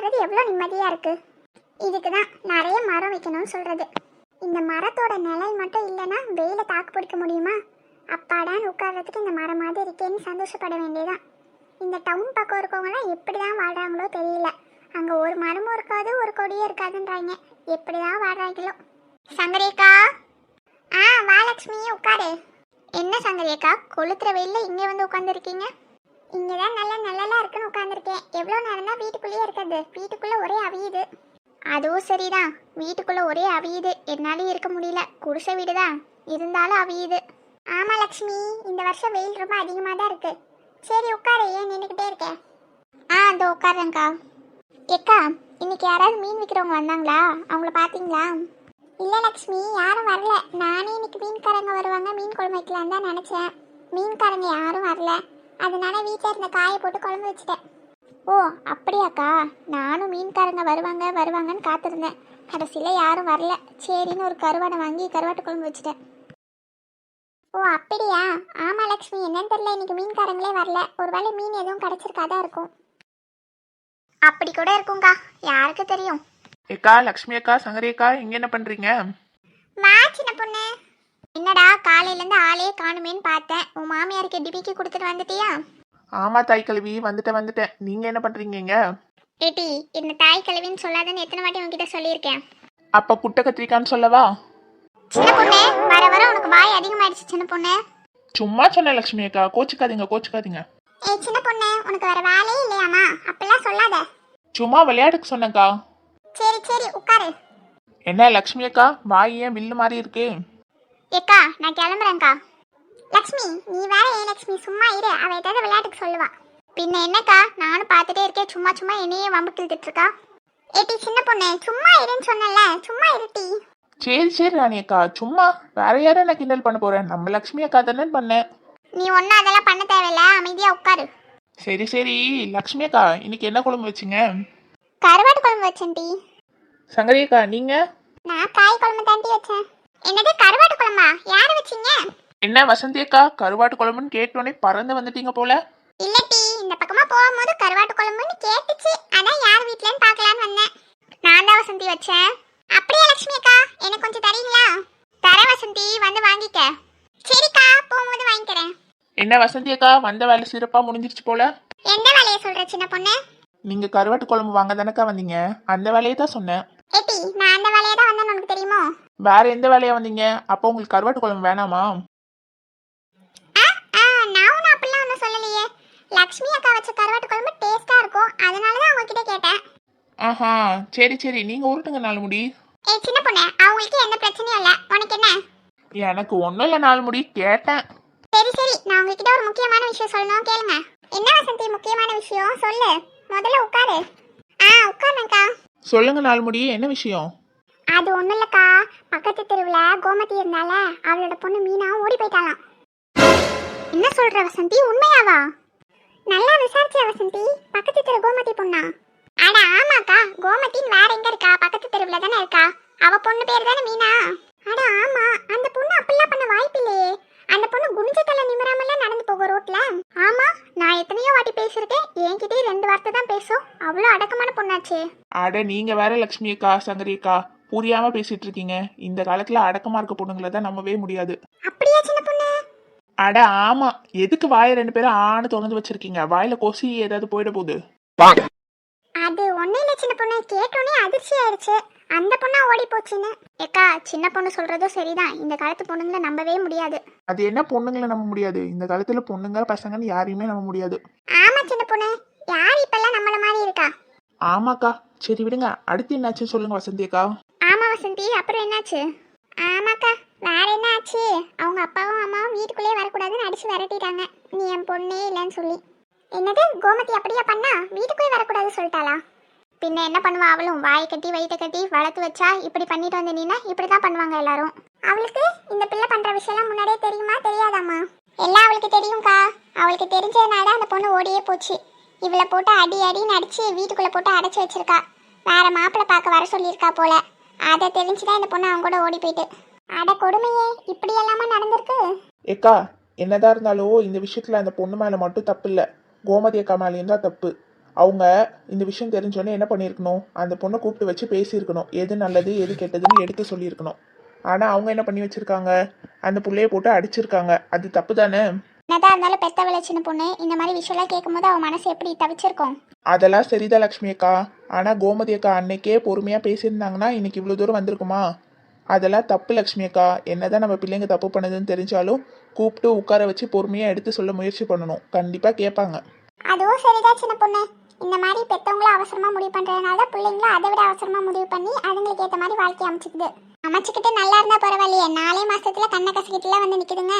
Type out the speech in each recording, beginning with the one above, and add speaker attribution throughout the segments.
Speaker 1: வாழ்றது எவ்வளோ நிம்மதியாக இருக்குது. இதுக்கு தான் நிறைய மரம் வைக்கணும்னு சொல்கிறது. இந்த மரத்தோட நிழல் மட்டும் இல்லைன்னா வெயில தாக்கு பிடிக்க முடியுமா? அப்பாடான்னு உட்கார்றதுக்கு இந்த மரமாவது இருக்கேன்னு சந்தோஷப்பட வேண்டியதான். இந்த டவுன் பக்கம் இருக்கவங்களாம் எப்படி தான் வாழ்கிறாங்களோ தெரியல. அங்கே ஒரு மரமும் இருக்காது, ஒரு கொடியும் இருக்காதுன்றாங்க. எப்படி தான் வாழ்கிறாங்களோ. சங்கரேக்கா, வாலட்சுமி உட்காரு. என்ன சங்கரேக்கா, கொளுத்துற வெயிலில் இங்கே வந்து உட்காந்துருக்கீங்க? இங்கே தான் நல்லா நல்லலாம் இருக்குன்னு உட்காந்துருக்கேன். எவ்வளோ நேரம் தான் வீட்டுக்குள்ளேயே இருக்கிறது? வீட்டுக்குள்ளே ஒரே அவியுது. அதுவும் சரிதான், வீட்டுக்குள்ளே ஒரே அவியுது. என்னாலும் இருக்க முடியல. குடிசை வீடு தான் இருந்தாலும் அவியுது. ஆமாம் லக்ஷ்மி, இந்த வருஷம் வெயில் ரொம்ப அதிகமாக தான் இருக்கு. சரி உட்காரு, ஏன் நின்றுக்கிட்டே இருக்கேன்? அந்த உட்காருங்கக்கா. ஏக்கா, இன்னைக்கு யாராவது மீன் விற்கிறவங்க வந்தாங்களா? அவங்கள பார்த்தீங்களா? இல்லை லக்ஷ்மி, யாரும் வரல. நானே இன்னைக்கு மீன்காரங்க வருவாங்க, மீன் குழம்பு வைக்கலான்னு தான் நினச்சேன். மீன்காரங்க யாரும் வரல, அதனால வீட்டில் இருந்த காயை போட்டு குழம்பு வச்சுட்டேன். ஓ அப்படியாக்கா, நானும் மீன்காரங்க வருவாங்கன்னு காத்திருந்தேன். கடைசியில் யாரும் வரல. சரின்னு ஒரு கருவாடை வாங்கி கருவாட்டு குழம்பு வச்சுட்டேன். ஓ அப்படியா? ஆமாம் லக்ஷ்மி, என்னன்னு தெரியல, இன்னைக்கு மீன்காரங்களே வரல. ஒருவேளை மீன் எதுவும் கிடச்சிருக்காதான் இருக்கும். அப்படி கூட இருக்கும்க்கா, யாருக்கு தெரியும்.
Speaker 2: ஏக்கா, லக்ஷ்மி அக்கா, சங்கரி அக்கா, இங்க என்ன பண்றீங்க?
Speaker 1: வா சின்ன பொண்ணு. என்னடா காலையிலேருந்து ஆளே காணுமேன்னு பார்த்தேன். உன் மாமியாருக்கு டிபிக்கு கொடுத்துட்டு வந்துட்டியா?
Speaker 2: ஆமா தாய் கல்வி, வந்துட்டேன். நீங்க என்ன பண்றீங்க?
Speaker 1: ஏட்டி, இந்த தாய் கல்வின்னு சொல்லாதன்னு எத்தனை வாட்டி உன்கிட்ட சொல்லியிருக்கேன்.
Speaker 2: அப்ப குட்டை கத்திரிக்கான்னு சொல்லவா?
Speaker 1: சின்ன பொண்ணு, வர வர உனக்கு வாய் அதிகமாயிடுச்சு சின்ன பொண்ணு.
Speaker 2: சும்மா சொன்ன லக்ஷ்மி அக்கா, கோச்சுக்காதீங்க.
Speaker 1: ஏய் சின்ன பொண்ணு, உனக்கு வேற வேலையே இல்லையாமா? அப்பெல்லாம் சொல்லாத.
Speaker 2: சும்மா விளையாட்டுக்கு சொன்னேக்கா.
Speaker 1: சரி உட்காரு.
Speaker 2: என்ன லக்ஷ்மி அக்கா, வாய் ஏன் வில்லு மாதிரி இருக்கு?
Speaker 1: ஏக்கா, நான் கிளம்புறேன்க்கா. லக்ஷ்மி, நீ வேற. ஏன் லக்ஷ்மி, சும்மா இரு, அவ ஏதாவது விளையாட்டுக்கு சொல்லுவா. பின்ன என்னக்கா, நானும் பார்த்துட்டே இருக்கேன். சும்மா என்னையே வம்புக்கு இழுத்துட்டு இருக்கா. ஏட்டி சின்ன பொண்ணு, சும்மா இருன்னு சொன்னல, சும்மா இருட்டி.
Speaker 2: சரி ராணி அக்கா, சும்மா. வேற யாரும் என்ன கிண்டல் பண்ண போறேன்? நம்ம லக்ஷ்மி அக்கா தானே பண்ணேன்.
Speaker 1: நீ ஒன்னும் அதெல்லாம் பண்ண தேவையில்ல, அமைதியா உட்காரு.
Speaker 2: சரி லக்ஷ்மி அக்கா, இன்னைக்கு என்ன குழம்பு வச்சிங்க?
Speaker 1: கருவாட்டு குழம்பு வச்சேன் டி.
Speaker 2: சங்கரி அக்கா, நீங்க?
Speaker 1: நான் காய் குழம்பு தாண்டி வச்சேன். என்னது கருவாட்டு குழம்பா? யாரு வச்சீங்க?
Speaker 2: என்ன வசந்தி அக்கா, கருவாட்டு குழம்புன்னு கேட்டோன்னே பறந்து வந்துட்டீங்க போல.
Speaker 1: இல்ல டி, இந்த பக்கமா போகும்போது கருவாட்டு குழம்புன்னு கேட்டுச்சு, அதான் யார் வீட்லன்னு பார்க்கலான்னு வந்தேன். நான் தான் வசந்தி வச்சேன். அப்படியே லட்சுமி அக்கா, எனக்கு கொஞ்சம் தரீங்களா? தர வசந்தி, வந்து வாங்கிக்க. சரிக்கா, போகும்போது வாங்கிக்கிறேன்.
Speaker 2: என்ன வசந்தி அக்கா, வந்த வேலை சிறப்பா முடிஞ்சிருச்சு போல.
Speaker 1: எந்த வேலையை சொல்ற சின்ன பொண்ணு?
Speaker 2: நீங்க கருவாட்டு குழம்பு வாங்க தானக்கா வந்தீங்க, அந்த வேலையை தான் சொன்னேன்.
Speaker 1: ஏட்டி, நான் அந்த வேலையை தான் வந்தேன்னு உனக்கு தெரியுமோ?
Speaker 2: வேற எந்த வேலையா வந்தீங்க? அப்போ உங்களுக்கு கருவாட்டு குழம்பு வேணாமா?
Speaker 1: நான் ஒன்றும் அப்படிலாம் ஒன்றும் சொல்லலையே. லக்ஷ்மி அக்கா வச்ச கருவாட்டு குழம்பு டேஸ்டா இருக்கும், அதனால தான் உங்ககிட்ட கேட்டேன்.
Speaker 2: ஆஹா, சரி நீங்க உருட்டுங்க நாலு முடி.
Speaker 1: ஏய் சின்ன பொண்ணு, அவங்களுக்கு எந்த பிரச்சனையும் இல்லை, உனக்கு என்ன?
Speaker 2: எனக்கு ஒன்றும் இல்லை, நாலு முடி கேட்டேன்.
Speaker 1: சரி, நான் உங்ககிட்ட ஒரு முக்கியமான விஷயம் சொல்லணும், கேளுங்க. என்ன வசந்தி முக்கியமான விஷயம்? சொல்லு, முதல்ல உட்காரு. உட்காருங்கக்கா.
Speaker 2: சொல்லுங்க நாலு முடி, என்ன விஷயம்?
Speaker 1: அது ஒன்றும் இல்லைக்கா, பக்கத்து தெருவில் கோமதி இருந்தால, அவளோட பொண்ணு மீனா ஓடி போயிட்டாலாம். என்ன சொல்ற வசந்தி, உண்மையாவா? நல்லா விசாரிச்ச வசந்தி, பக்கத்து தெரு கோமதி பொண்ணா? அட ஆமாக்கா, கோமதின்னு வேற எங்க இருக்கா? பக்கத்து தெருவில் தானே இருக்கா. அவ பொண்ணு பேர் தானே மீனா. அட ஆமா, அந்த பொண்ணு அப்படிலாம் பண்ண வாய்ப்பில்லையே. அந்த பொண்ணு குனிஞ்ச தலை நிமிராமலாம் நடந்து போகும் ரோட்ல. ஆமா, நான் எத்தனையோ வாட்டி பேசியிருக்கேன், என்கிட்டயே 2 வார்த்தை தான் பேசும். அவ்வளோ அடக்கமான பொண்ணாச்சே.
Speaker 2: அட நீங்க வேற லக்ஷ்மி அக்கா, சங்கரி அக்கா, புரியாம பேசிட்டு இருக்கீங்க. இந்த காலத்துல அடக்கமா இருக்க பொண்ணுங்களை தான் நம்பவே முடியாது.
Speaker 1: அப்படியா சின்ன பொண்ணு?
Speaker 2: அட ஆமா, எதுக்கு வாயை 2 பேரும் ஆணு திறந்து வச்சிருக்கீங்க? வாயில கொசி ஏதாவது போயிட போகுது.
Speaker 1: அது ஒன்னும் இல்லை சின்ன பொண்ணு, கேட்டோன்னே அதிர்ச்சி ஆயிடுச்சு. அந்த பொண்ணா ஓடி போச்சுன்னு. ஏக்கா, சின்ன பொண்ணு சொல்றதும் சரிதான், இந்த காலத்து பொண்ணுங்களை நம்பவே முடியாது.
Speaker 2: அது என்ன பொண்ணுங்களை நம்ப முடியாது? இந்த காலத்துல பொண்ணுங்க பசங்கன்னு யாரையுமே நம்ப முடியாது.
Speaker 1: ஆமா சின்ன பொண்ணு, யார் இப்பெல்லாம் நம்மள மாதிரி இருக்கா?
Speaker 2: ஆமாக்கா, சரி விடுங்க. அடுத்து என்னாச்சு சொல்லுங்க வசந்தி அக்கா.
Speaker 1: ஆமா வசந்தி, அப்புறம் என்னாச்சு? ஆமாக்கா, வேற என்ன ஆச்சு? அவங்க அப்பாவும் அம்மாவும் வீட்டுக்குள்ளேயே வரக்கூடாதுன்னு அடிச்சு விரட்டிட்டாங்க, நீ என் பொண்ணே இல்லைன்னு சொல்லி. என்னது, கோமதி அப்படியா பண்ணா? வீட்டுக்குள்ளே வரக்கூடாது சொல்லிட்டாளா? பின்ன என்ன பண்ணுவா அவளும்? வாயை கட்டி வயிற்ற கட்டி வளர்த்து வச்சா இப்படி பண்ணிட்டு வந்து நீனா இப்படிதான் பண்ணுவாங்க எல்லாரும். அவளுக்கு இந்த பிள்ளை பண்ற விஷயம்லாம் முன்னாடியே தெரியுமா தெரியாதாமா? எல்லாம் அவளுக்கு தெரியும்க்கா. அவளுக்கு தெரிஞ்சதுனால அந்த பொண்ணு ஓடியே போச்சு. இவளை போட்டு அடின்னு அடிச்சு வீட்டுக்குள்ள போட்டு அடைச்சி வச்சிருக்கா. வேற மாப்பிள்ளை பார்க்க வர சொல்லியிருக்கா போல. அதை தெரிஞ்சுதான் இந்த பொண்ணு அவங்க கூட ஓடி போயிட்டு. அட கொடுமையே, இப்படி எல்லாமா நடந்திருக்கு?
Speaker 2: ஏக்கா, என்னதான் இருந்தாலும் இந்த விஷயத்துல அந்த பொண்ணு மேல மட்டும் தப்பு இல்ல, கோமதி அக்கா மேலேயும் தான் தப்பு. அவங்க இந்த விஷயம் தெரிஞ்சோன்னே என்ன பண்ணியிருக்கணும், அந்த பொண்ணை கூப்பிட்டு வச்சு பேசியிருக்கணும், எது நல்லது எது கெட்டதுன்னு எடுத்து சொல்லியிருக்கணும். ஆனால் அவங்க என்ன பண்ணி வச்சிருக்காங்க, அந்த புள்ளைய போட்டு அடிச்சிருக்காங்க. அது தப்பு தானே.
Speaker 1: என்னதான் இருந்தாலும் பெத்தவளை சின்ன பொண்ணு, இந்த மாதிரி விஷயம்லாம் கேட்கும்போது அவன் மனசு எப்படி தவிச்சிருக்கோம்.
Speaker 2: அதெல்லாம் சரிதான் லக்ஷ்மி அக்கா. ஆனால் கோமதி அக்கா அன்னைக்கே பொறுமையாக பேசியிருந்தாங்கன்னா இன்னைக்கு இவ்வளோ தூரம் வந்திருக்குமா? அதெல்லாம் தப்பு லக்ஷ்மி அக்கா. என்னதான் நம்ம பிள்ளைங்க தப்பு பண்ணுதுன்னு தெரிஞ்சாலும் கூப்பிட்டு உட்கார வச்சு பொறுமையாக எடுத்து சொல்ல முயற்சி பண்ணணும். கண்டிப்பாக கேட்பாங்க.
Speaker 1: அதுவும் சரிதான் சின்ன பொண்ணு. இந்த மாதிரி பெத்தவங்களும் அவசரமா முடிவு பண்றதுனால பிள்ளைங்களும் அதை விட அவசரமா முடிவு பண்ணி அதுங்களுக்கு ஏற்ற மாதிரி வாழ்க்கை அமைச்சுக்கிட்டு நல்லா இருந்தா பரவாயில்லையே, 4 மாசத்துல கண்ணை கசக்கிட்டுலாம் வந்து நிக்குதுங்க.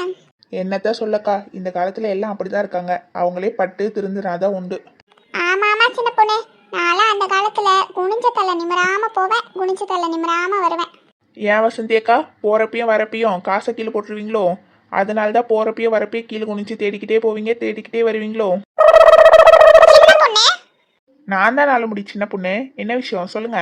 Speaker 2: என்னத்தான் சொல்லக்கா, இந்த காலத்தில் எல்லாம் அப்படிதான் இருக்காங்க. அவங்களே பட்டு திருந்துனாதான் உண்டு.
Speaker 1: ஆமா ஆமா சின்ன பொண்ணு, நான்லாம் அந்த காலத்துல குனிஞ்ச தலை நிமிராம போவேன், குனிஞ்ச தலை நிமிராம வருவேன்.
Speaker 2: ஏன் வசந்தி அக்கா, போகிறப்பையும் வரப்பையும் காசை கீழே போட்டுருவீங்களோ? அதனால தான் போகிறப்பையும் வரப்பையும் கீழே குனிஞ்சு தேடிக்கிட்டே போவீங்க, தேடிக்கிட்டே வருவீங்களோ?
Speaker 1: சின்ன பொண்ணு,
Speaker 2: நான் தான் நாள முடி சின்ன பொண்ணு. என்ன விஷயம் சொல்லுங்க.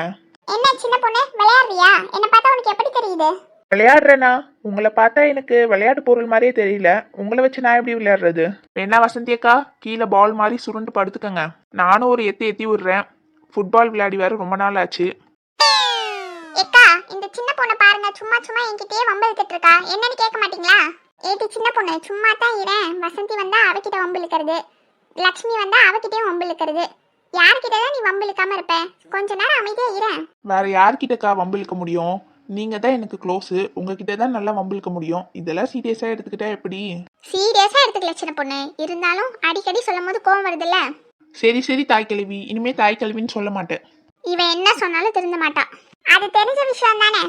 Speaker 1: என்ன சின்ன பொண்ணு விளையாடுறியா? என்ன பார்த்தா உனக்கு எப்படி தெரியுது?
Speaker 2: விளையாடுறேனா? உங்களை பார்த்தா எனக்கு விளையாட்டு பொருள் மாதிரியே தெரியல. உங்களை வச்சு நான் எப்படி விளையாடுறது? என்ன வசந்தி அக்கா, கீழே பால் மாதிரி சுருண்டு படுத்துக்கங்க. நானும் ஒரு எத்தி விடுறேன். ஃபுட்பால் விளையாடி வேற ரொம்ப நாள் ஆச்சு.
Speaker 1: ஏக்கா, இந்த சின்ன பொண்ணை பாருங்க, சும்மா சும்மா என்கிட்டயே வம்பு இழுத்துட்டு இருக்கா. என்னன்னு கேட்க மாட்டீங்களா? ஏடி சின்ன பொண்ணு, சும்மா தான் இரேன். வசந்தி வந்தா அவகிட்ட வம்பு இழுக்கிறது, லக்ஷ்மி வந்தா அவகிட்டயும் வம்பு இழுக்கிறது. யார்கிட்ட தான் நீ வம்பு இழுக்காம இருப்ப? கொஞ்ச நேரம் அமைதியா இரேன்.
Speaker 2: வேற யார்கிட்டக்கா வம்பு இழுக்க முடியும்? நீங்க தான் எனக்கு க்ளோஸு. உங்ககிட்ட தான் நல்லா வம்பு இழுக்க முடியும். இதெல்லாம் சீரியஸா எடுத்துக்கிட்டா எப்படி?
Speaker 1: சீரியஸா எடுத்துக்கல சின்ன பொண்ணு, இருந்தாலும் அடிக்கடி சொல்லும் போது கோவம் வருதுல்ல.
Speaker 2: சரி சரி தாய் கிழவி, இனிமே தாய் கிழவின்னு சொல்ல மாட்டேன்.
Speaker 1: இவன் என்ன சொன்னாலும் திருந்த மாட்டான். அது தெரிஞ்ச விஷயம் தானே.